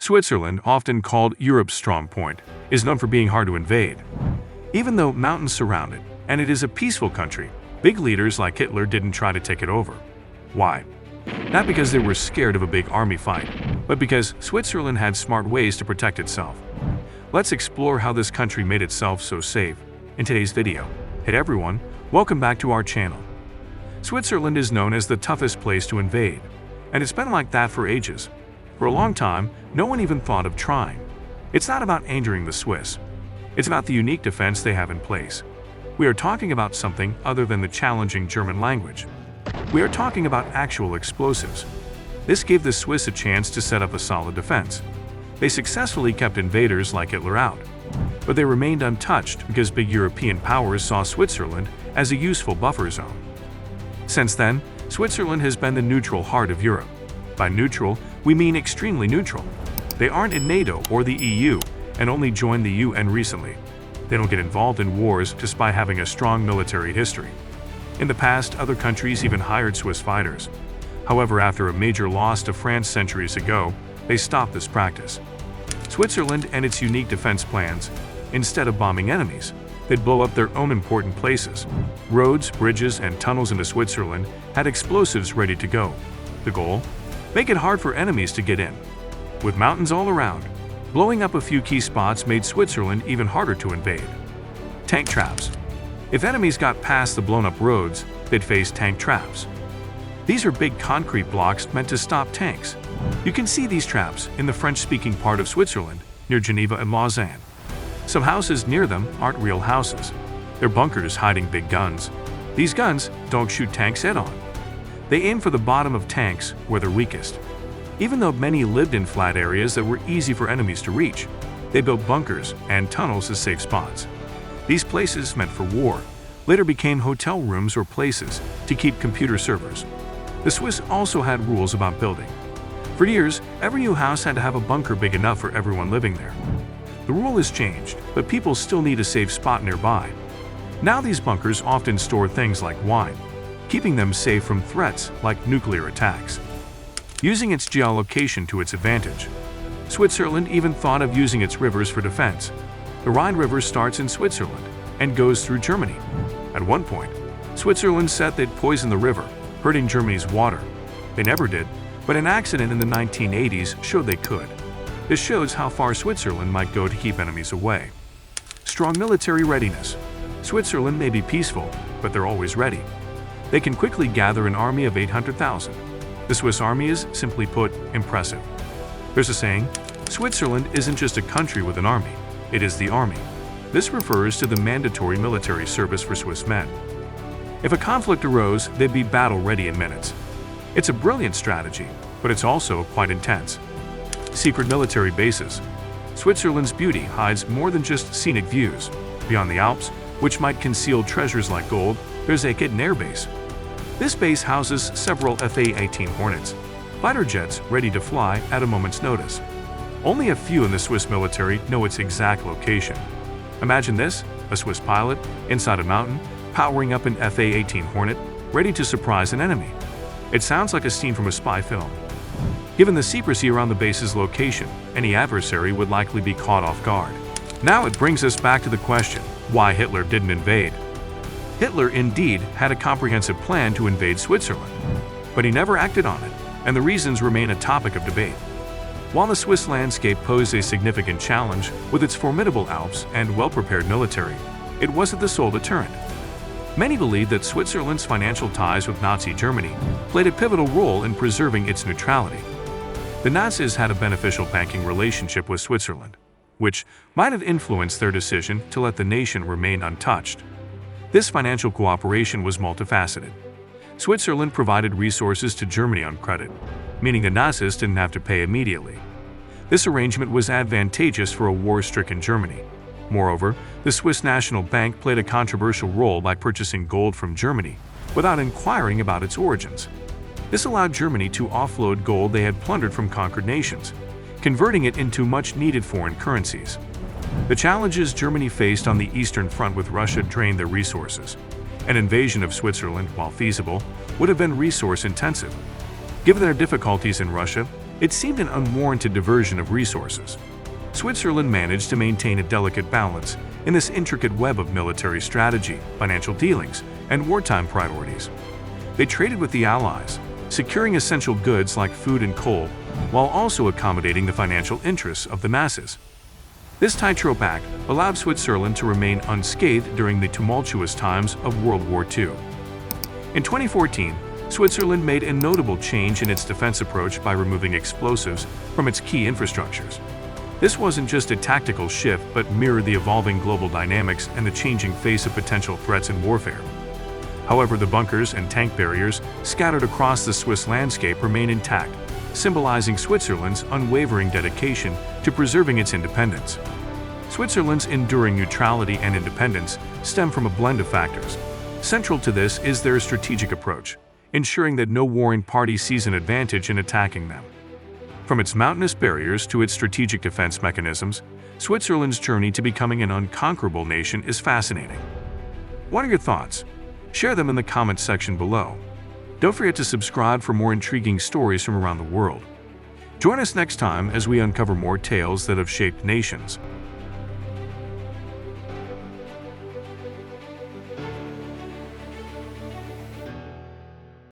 Switzerland, often called Europe's strong point, is known for being hard to invade. Even though mountains surround it, and it is a peaceful country, big leaders like Hitler didn't try to take it over. Why? Not because they were scared of a big army fight, but because Switzerland had smart ways to protect itself. Let's explore how this country made itself so safe in today's video. Hey everyone, welcome back to our channel. Switzerland is known as the toughest place to invade, and it's been like that for ages. For a long time, no one even thought of trying. It's not about angering the Swiss. It's about the unique defense they have in place. We are talking about something other than the challenging German language. We are talking about actual explosives. This gave the Swiss a chance to set up a solid defense. They successfully kept invaders like Hitler out. But they remained untouched because big European powers saw Switzerland as a useful buffer zone. Since then, Switzerland has been the neutral heart of Europe. By neutral, we mean extremely neutral. They aren't in NATO or the EU and only joined the UN recently. They don't get involved in wars despite having a strong military history. In the past, other countries even hired Swiss fighters. However, after a major loss to France centuries ago, they stopped this practice. Switzerland and its unique defense plans, instead of bombing enemies, they'd blow up their own important places. Roads, bridges, and tunnels into Switzerland had explosives ready to go. The goal? Make it hard for enemies to get in. With mountains all around, blowing up a few key spots made Switzerland even harder to invade. Tank traps. If enemies got past the blown-up roads, they'd face tank traps. These are big concrete blocks meant to stop tanks. You can see these traps in the French-speaking part of Switzerland, near Geneva and Lausanne. Some houses near them aren't real houses. They're bunkers hiding big guns. These guns don't shoot tanks head-on. They aim for the bottom of tanks where they're weakest. Even though many lived in flat areas that were easy for enemies to reach, they built bunkers and tunnels as safe spots. These places, meant for war, later became hotel rooms or places to keep computer servers. The Swiss also had rules about building. For years, every new house had to have a bunker big enough for everyone living there. The rule has changed, but people still need a safe spot nearby. Now these bunkers often store things like wine, keeping them safe from threats like nuclear attacks. Using its geolocation to its advantage, Switzerland even thought of using its rivers for defense. The Rhine River starts in Switzerland and goes through Germany. At one point, Switzerland said they'd poison the river, hurting Germany's water. They never did, but an accident in the 1980s showed they could. This shows how far Switzerland might go to keep enemies away. Strong military readiness. Switzerland may be peaceful, but they're always ready. They can quickly gather an army of 800,000. The Swiss army is, simply put, impressive. There's a saying, Switzerland isn't just a country with an army, it is the army. This refers to the mandatory military service for Swiss men. If a conflict arose, they'd be battle-ready in minutes. It's a brilliant strategy, but it's also quite intense. Secret military bases. Switzerland's beauty hides more than just scenic views. Beyond the Alps, which might conceal treasures like gold, there's a hidden air base. This base houses several Fa-18 Hornets, fighter jets ready to fly at a moment's notice. Only a few in the Swiss military know its exact location. Imagine this, a Swiss pilot inside a mountain, powering up an Fa-18 Hornet, ready to surprise an enemy. It sounds like a scene from a spy film. Given the secrecy around the base's location, any adversary would likely be caught off guard. Now it brings us back to the question, why Hitler didn't invade. Hitler indeed had a comprehensive plan to invade Switzerland, but he never acted on it, and the reasons remain a topic of debate. While the Swiss landscape posed a significant challenge with its formidable Alps and well-prepared military, it wasn't the sole deterrent. Many believe that Switzerland's financial ties with Nazi Germany played a pivotal role in preserving its neutrality. The Nazis had a beneficial banking relationship with Switzerland, which might have influenced their decision to let the nation remain untouched. This financial cooperation was multifaceted. Switzerland provided resources to Germany on credit, meaning the Nazis didn't have to pay immediately. This arrangement was advantageous for a war-stricken Germany. Moreover, the Swiss National Bank played a controversial role by purchasing gold from Germany without inquiring about its origins. This allowed Germany to offload gold they had plundered from conquered nations, converting it into much-needed foreign currencies. The challenges Germany faced on the Eastern Front with Russia drained their resources. An invasion of Switzerland, while feasible, would have been resource-intensive. Given their difficulties in Russia, It seemed an unwarranted diversion of resources. Switzerland managed to maintain a delicate balance in this intricate web of military strategy, financial dealings, and wartime priorities. They traded with the Allies, securing essential goods like food and coal, while also accommodating the financial interests of the masses. This tightrope act allowed Switzerland to remain unscathed during the tumultuous times of World War II. In 2014, Switzerland made a notable change in its defense approach by removing explosives from its key infrastructures. This wasn't just a tactical shift but mirrored the evolving global dynamics and the changing face of potential threats in warfare. However, the bunkers and tank barriers scattered across the Swiss landscape remain intact, symbolizing Switzerland's unwavering dedication to preserving its independence. Switzerland's enduring neutrality and independence stem from a blend of factors. Central to this is their strategic approach, ensuring that no warring party sees an advantage in attacking them. From its mountainous barriers to its strategic defense mechanisms, Switzerland's journey to becoming an unconquerable nation is fascinating. What are your thoughts? Share them in the comments section below. Don't forget to subscribe for more intriguing stories from around the world. Join us next time as we uncover more tales that have shaped nations.